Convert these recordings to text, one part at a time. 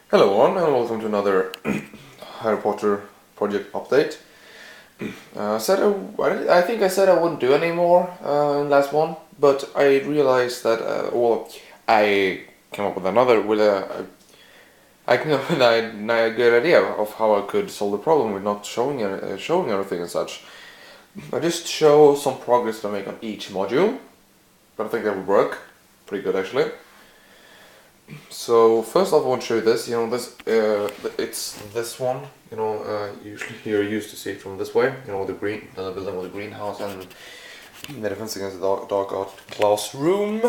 Hello everyone and welcome to another Harry Potter project update. I think I said I wouldn't do any more in last one, but I realized that I came up with I came up with a good idea of how I could solve the problem with not showing everything and such. I just show some progress that I make on each module, but I think that would work pretty good actually. So first off, I want to show you this. It's this one. Usually you're used to see it from this way. The building with the greenhouse and the defense against the dark art classroom,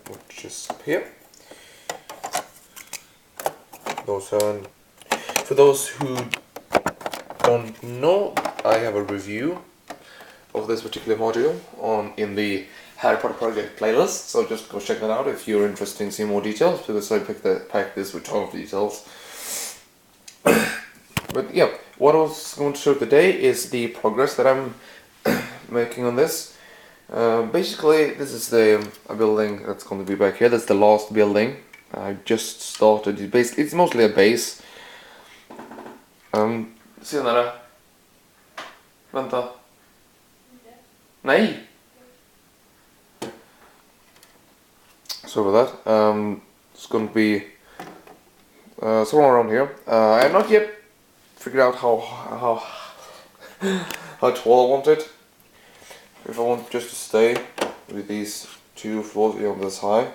which is up here. For those who don't know, I have a review of this particular module in the Harry Potter Project playlist, so just go check that out if you're interested in seeing more details, because I packed this with a ton of details. But yeah, what I was going to show today is the progress that I'm making on this. Basically, this is a building that's going to be back here. That's the last building. I just started. It's mostly a base. Senare. Vänta. Nej! So with that, it's going to be somewhere around here. I have not yet figured out how tall I want it. If I want just to stay with these two floors on this height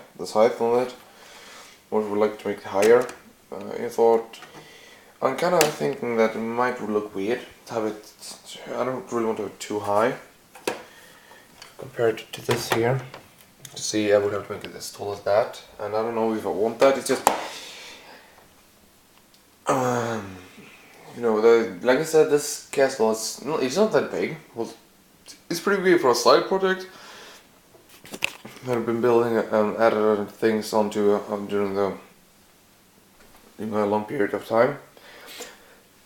on it, or if I would like to make it higher. I'm kind of thinking that it might look weird to have it. I don't really want to have it too high compared to this here. To see, I would have to make it as tall as that, and I don't know if I want that. It's just, like I said, this castle it's not that big. Well, it's pretty big for a side project. I've been building and added things onto during a long period of time.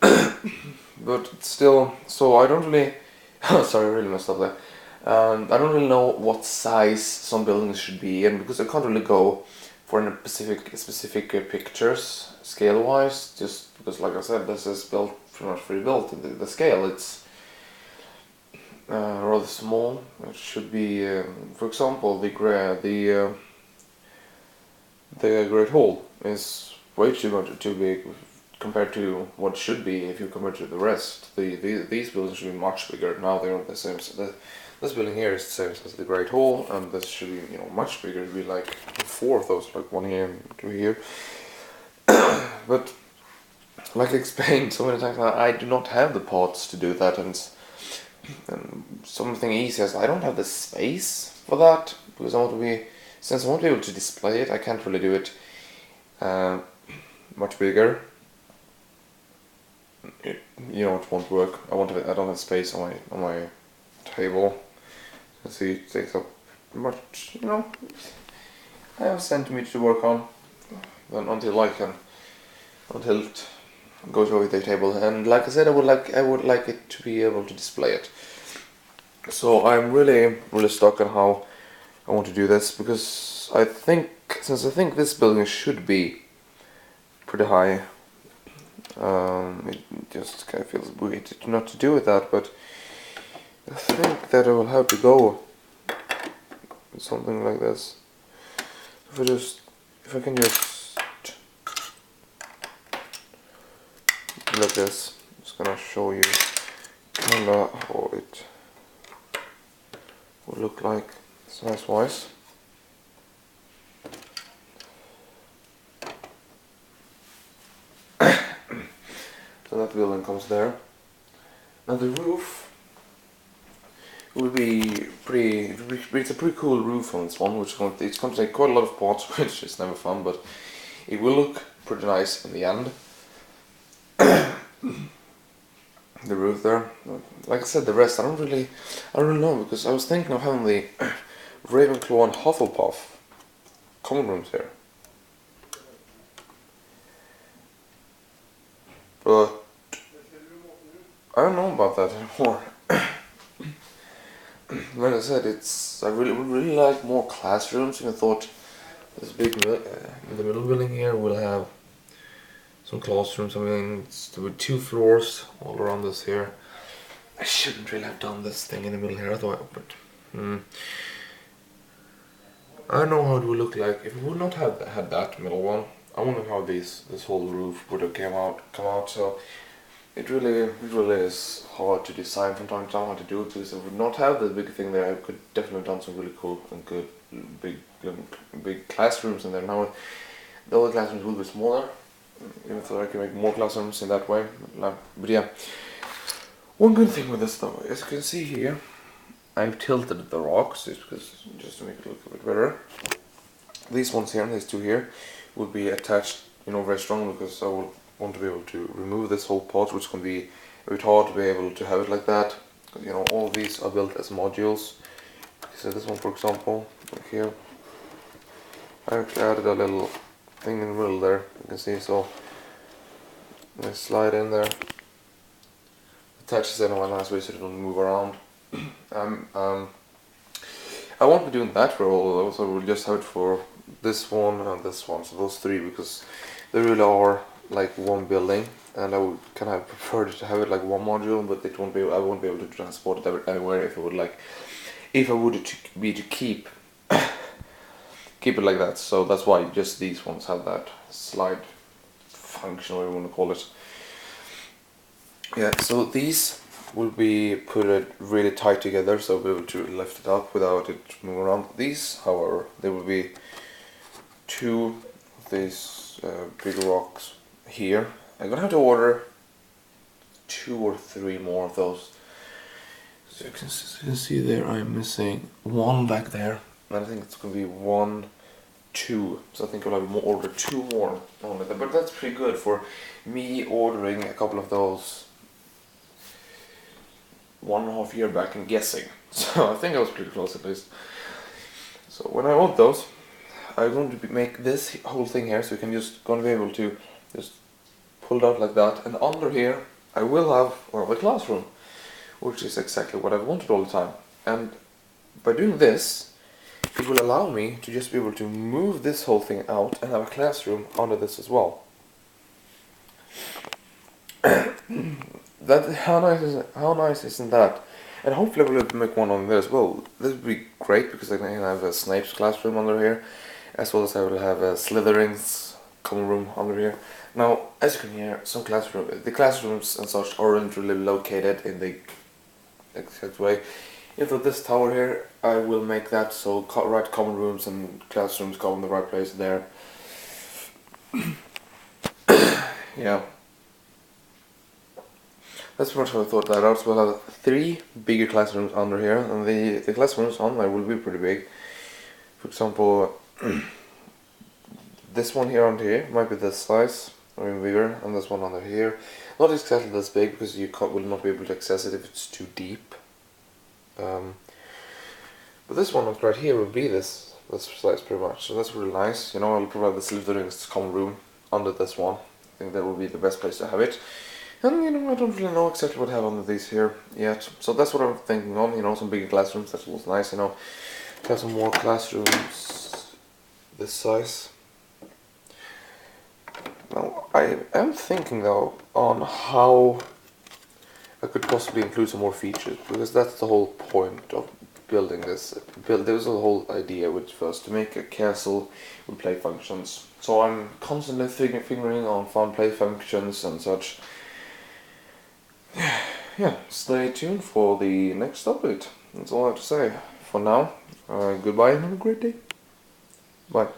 But still, so I don't really. Sorry, I really messed up there. I don't really know what size some buildings should be, and because I can't really go for any specific pictures scale-wise, just because, like I said, this is pretty much pre-built. The scale, it's rather small. It should be, for example, the Great Hall is way too big compared to what it should be if you compare to the rest. These buildings should be much bigger. Now they're the same. This building here is the same as the Great Hall, and this should be much bigger. It'd be like 4 of those, like 1 here and 2 here. But like I explained so many times, I do not have the parts to do that, and something easy as I don't have the space for that, because since I want to be able to display it, I can't really do it much bigger. It won't work. I don't have space on my table. See, it takes up much. I have a centimeter to work on, then until it goes over the table. And like I said, I would like it to be able to display it. So I'm really stuck on how I want to do this, because I think this building should be pretty high. It just kind of feels weird not to do with that, but I think that I will have to go with something like this. If I can just like this, I'm just gonna show you kinda how it would look like size-wise. So that building comes there. Now the roof will be it's a pretty cool roof on this one, it's going to take quite a lot of parts, which is never fun, but it will look pretty nice in the end. The roof there, like I said, the rest I don't really know, because I was thinking of having the Ravenclaw and Hufflepuff common rooms here, but I don't know about that anymore. Like I said, I would really like more classrooms, and I thought this big in the middle building here will have some classrooms. I mean, it's with 2 floors all around this here. I shouldn't really have done this thing in the middle here, I thought, but I don't know how it would look like if it would not have had that middle one. I wonder how this whole roof would have come out. So it really is hard to design from time to time how to do it, because if it would not have the big thing there, I could definitely have done some really cool and good big classrooms in there. Now the other classrooms will be smaller, even though I can make more classrooms in that way. But yeah, one good thing with this though, as you can see here, I've tilted the rocks just to make it look a bit better. These ones here, these 2 here, will be attached, very strongly, because I will want to be able to remove this whole part, which can be a bit hard to be able to have it like that. All of these are built as modules. So this one, for example, like here, I actually added a little thing in the middle there. You can see, so I slide in there, attaches in a nice way so it doesn't move around. I won't be doing that for all of those. I will just have it for this one and this one, so those 3, because they really are like one building, and I would kind of prefer to have it like one module, but I won't be able to transport it anywhere if I would to keep keep it like that. So that's why just these ones have that slide function, whatever you want to call it. Yeah, so these will be put really tight together, so I'll be able to lift it up without it moving around. These, however, there will be 2 of these big rocks here. I'm gonna have to order 2 or 3 more of those. So you can see there, I'm missing 1 back there, and I think it's gonna be 1, 2. So I think I'll have order 2 more on it. But that's pretty good for me ordering a couple of those 1.5 years back and guessing. So I think I was pretty close at least. So when I want those, I'm going to make this whole thing here, so you can gonna be able to just pull it out like that. And under here, I will have a classroom, which is exactly what I've wanted all the time. And by doing this, it will allow me to just be able to move this whole thing out and have a classroom under this as well. How nice isn't that? And hopefully we'll make one on there as well. This would be great, because I can have a Snape's classroom under here, as well as I will have a Slytherin's common room under here. Now, as you can hear, the classrooms and such aren't really located in the exact way. Into this tower here, I will make that so right common rooms and classrooms go in the right place there. Yeah. That's pretty much how I thought that out. So we'll have 3 bigger classrooms under here, and the classrooms on there will be pretty big. For example, this one here under here might be this size, or even bigger, and this one under here. Not exactly this big, because you will not be able to access it if it's too deep. But this one right here will be this size pretty much, so that's really nice. I'll provide the Slytherin's common room under this one. I think that will be the best place to have it. And I don't really know exactly what I have under these here yet. So that's what I'm thinking on, some bigger classrooms. That was nice, have some more classrooms this size. Now, I am thinking though on how I could possibly include some more features, because that's the whole point of building this. There was a whole idea which was to make a castle with play functions. So I'm constantly figuring on fun play functions and such. Yeah, stay tuned for the next update. That's all I have to say. For now, goodbye and have a great day. Bye.